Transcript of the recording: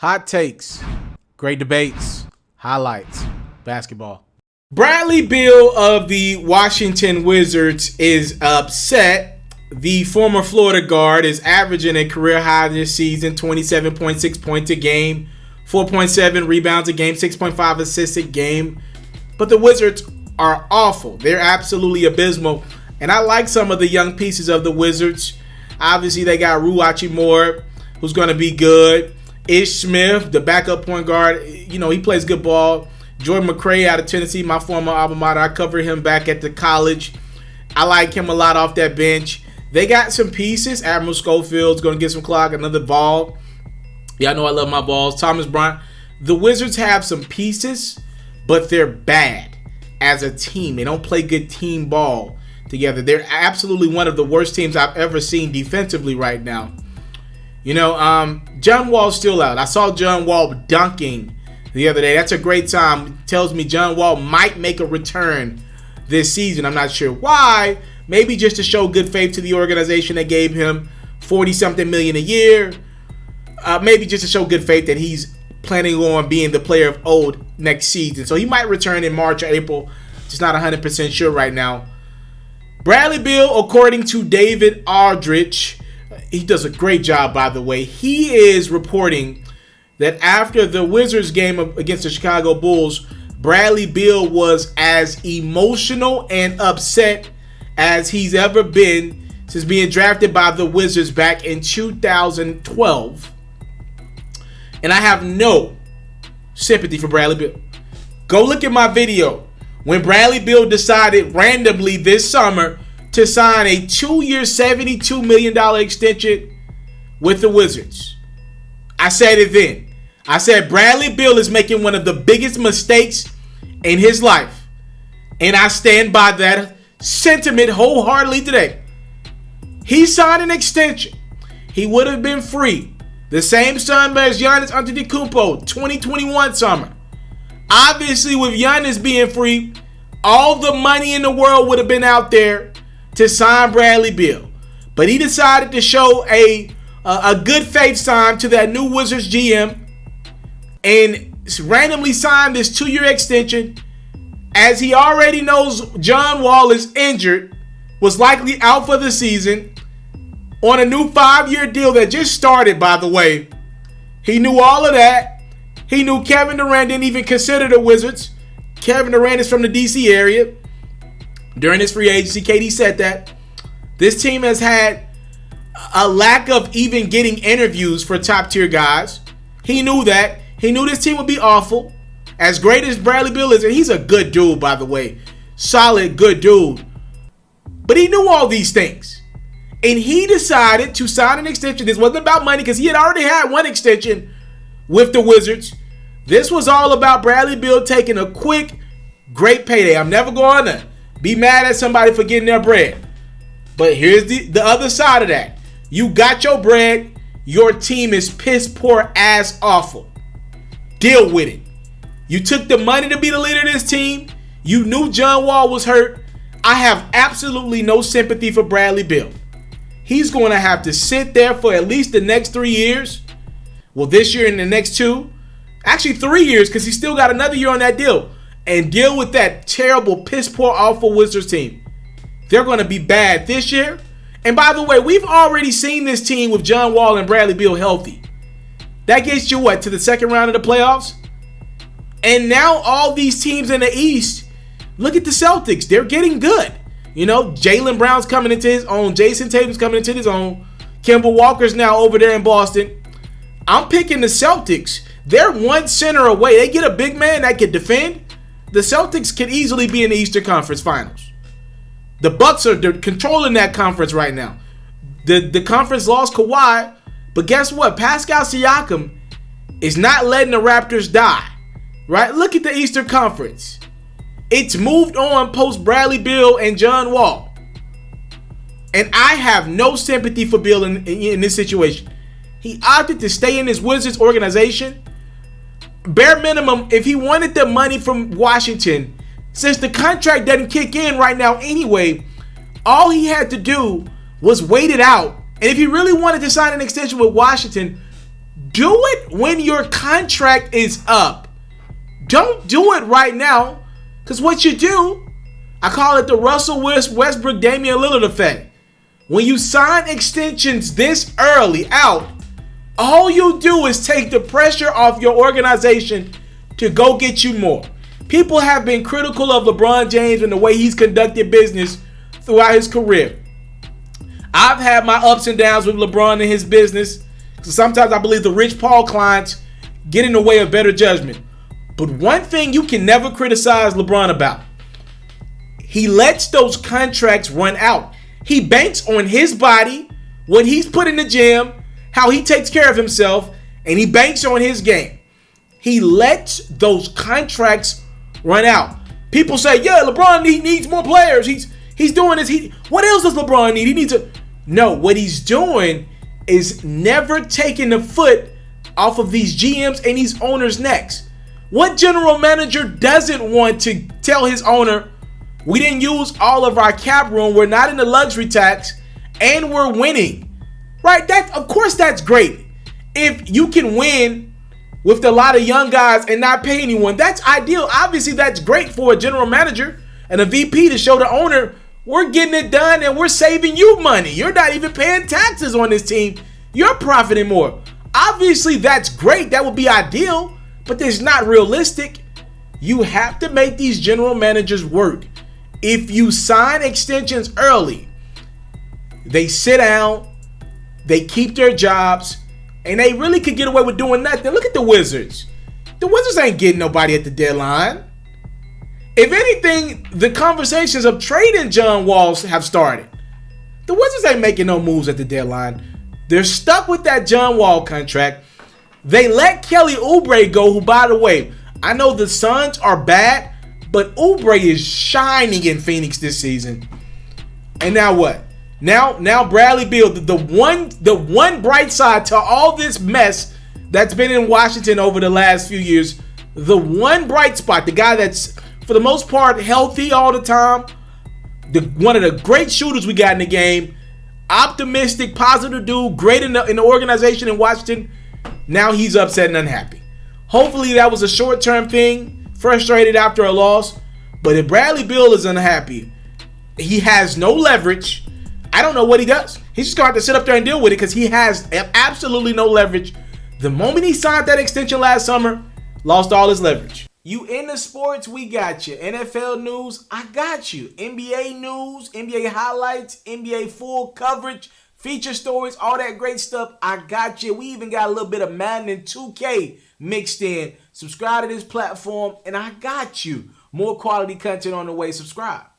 Hot takes, great debates, highlights, basketball. Bradley Beal of the Washington Wizards is upset. The former Florida guard is averaging a career high this season, 27.6 points a game, 4.7 rebounds a game, 6.5 assists a game. But the Wizards are awful. They're absolutely abysmal. And I like some of the young pieces of the Wizards. Obviously, they got Rui Hachimura, who's going to be good. Ish Smith, the backup point guard, he plays good ball. Jordan McRae out of Tennessee, my former alma mater. I covered him back at the college. I like him a lot off that bench. They got some pieces. Admiral Schofield's going to get some clock, another ball. Y'all know I love my balls. Thomas Bryant. The Wizards have some pieces, but they're bad as a team. They don't play good team ball together. They're absolutely one of the worst teams I've ever seen defensively right now. John Wall's still out. I saw John Wall dunking the other day. That's a great sign. It tells me John Wall might make a return this season. I'm not sure why. Maybe just to show good faith to the organization that gave him $40-something million a year. Maybe just to show good faith that he's planning on being the player of old next season. So he might return in March or April. Just not 100% sure right now. Bradley Beal, according to David Aldrich, he does a great job, by the way. He is reporting that after the Wizards game against the Chicago Bulls, Bradley Beal was as emotional and upset as he's ever been since being drafted by the Wizards back in 2012. And I have no sympathy for Bradley Beal. Go look at my video when Bradley Beal decided randomly this summer to sign a 2-year, $72 million extension with the Wizards. I said it then. I said Bradley Beal is making one of the biggest mistakes in his life. And I stand by that sentiment wholeheartedly today. He signed an extension. He would have been free. The same summer as Giannis Antetokounmpo, 2021 summer. Obviously, with Giannis being free, all the money in the world would have been out there to sign Bradley Beal. But he decided to show a good faith sign to that new Wizards GM and randomly signed this 2-year extension as he already knows John Wall is injured, was likely out for the season, on a new 5-year deal that just started, by the way. He knew all of that. He knew Kevin Durant didn't even consider the Wizards. Kevin Durant is from the D.C. area. During his free agency, KD said that. This team has had a lack of even getting interviews for top-tier guys. He knew that. He knew this team would be awful. As great as Bradley Beal is, and he's a good dude, by the way. Solid, good dude. But he knew all these things. And he decided to sign an extension. This wasn't about money because he had already had one extension with the Wizards. This was all about Bradley Beal taking a quick, great payday. I'm never going to be mad at somebody for getting their bread. But here's the other side of that. You got your bread. Your team is piss poor ass awful. Deal with it. You took the money to be the leader of this team. You knew John Wall was hurt. I have absolutely no sympathy for Bradley Beal. He's going to have to sit there for at least the next 3 years. Well, this year and the next 2. Actually, 3 years because he's still got another year on that deal. And deal with that terrible, piss-poor, awful Wizards team. They're going to be bad this year. And by the way, we've already seen this team with John Wall and Bradley Beal healthy. That gets you what? To the second round of the playoffs? And now all these teams in the East, look at the Celtics. They're getting good. Jaylen Brown's coming into his own. Jason Tatum's coming into his own. Kemba Walker's now over there in Boston. I'm picking the Celtics. They're one center away. They get a big man that can defend. The Celtics can easily be in the Eastern Conference Finals. The Bucks are controlling that conference right now. The conference lost Kawhi, but guess what? Pascal Siakam is not letting the Raptors die. Right? Look at the Eastern Conference. It's moved on post Bradley Beal and John Wall. And I have no sympathy for Beal in this situation. He opted to stay in his Wizards organization. Bare minimum, if he wanted the money from Washington, since the contract doesn't kick in right now anyway, all he had to do was wait it out. And if he really wanted to sign an extension with Washington, Do it when your contract is up. Don't do it right now, because what you do, I call it the Russell Westbrook Damian Lillard effect. When you sign extensions this early out, all you do is take the pressure off your organization to go get you more. People have been critical of LeBron James and the way he's conducted business throughout his career. I've had my ups and downs with LeBron and his business. So sometimes I believe the Rich Paul clients get in the way of better judgment. But one thing you can never criticize LeBron about, he lets those contracts run out. He banks on his body, what he's put in the gym, how he takes care of himself, and he banks on his game. He lets those contracts run out. People say, yeah, LeBron needs more players. He's doing this. What else does LeBron need? He needs to... No, what he's doing is never taking the foot off of these GMs and these owners' necks. What general manager doesn't want to tell his owner, we didn't use all of our cap room, we're not in the luxury tax, and we're winning? Right? Of course that's great. If you can win with a lot of young guys and not pay anyone, that's ideal. Obviously, that's great for a general manager and a VP to show the owner, we're getting it done and we're saving you money. You're not even paying taxes on this team. You're profiting more. Obviously, that's great. That would be ideal, but it's not realistic. You have to make these general managers work. If you sign extensions early, they sit down, they keep their jobs, and they really could get away with doing nothing. Look at the Wizards. The Wizards ain't getting nobody at the deadline. If anything, the conversations of trading John Wall have started. The Wizards ain't making no moves at the deadline. They're stuck with that John Wall contract. They let Kelly Oubre go, who, by the way, I know the Suns are bad, but Oubre is shining in Phoenix this season. And now what? Now Bradley Beal, the one bright side to all this mess that's been in Washington over the last few years, the one bright spot, the guy that's for the most part healthy all the time, one of the great shooters we got in the game, optimistic, positive dude, great in the organization in Washington. Now he's upset and unhappy. Hopefully that was a short-term thing, frustrated after a loss. But if Bradley Beal is unhappy, he has no leverage. I don't know what he does. He's just going to have to sit up there and deal with it because he has absolutely no leverage. The moment he signed that extension last summer, lost all his leverage. You into sports, we got you. NFL news, I got you. NBA news, NBA highlights, NBA full coverage, feature stories, all that great stuff, I got you. We even got a little bit of Madden and 2K mixed in. Subscribe to this platform, and I got you. More quality content on the way. Subscribe.